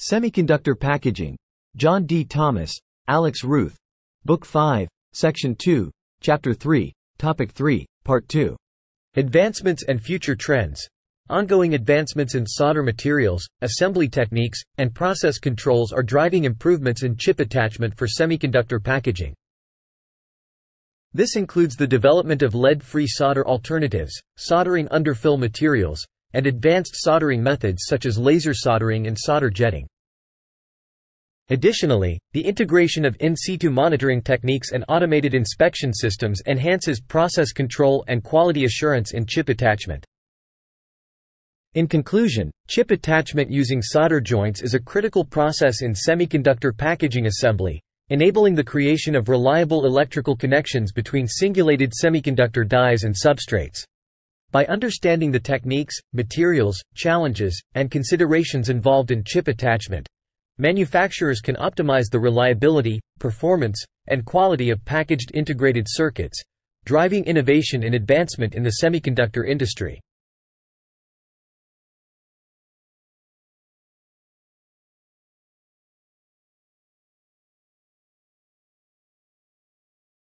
Semiconductor Packaging. John D. Thomas, Alex Ruth. Book 5, Section 2, Chapter 3, Topic 3, Part 2. Advancements and future trends. Ongoing advancements in solder materials, assembly techniques, and process controls are driving improvements in chip attachment for semiconductor packaging. This includes the development of lead-free solder alternatives, soldering underfill materials, and advanced soldering methods such as laser soldering and solder jetting. Additionally, the integration of in-situ monitoring techniques and automated inspection systems enhances process control and quality assurance in chip attachment. In conclusion, chip attachment using solder joints is a critical process in semiconductor packaging assembly, enabling the creation of reliable electrical connections between singulated semiconductor dies and substrates. By understanding the techniques, materials, challenges, and considerations involved in chip attachment, manufacturers can optimize the reliability, performance, and quality of packaged integrated circuits, driving innovation and advancement in the semiconductor industry.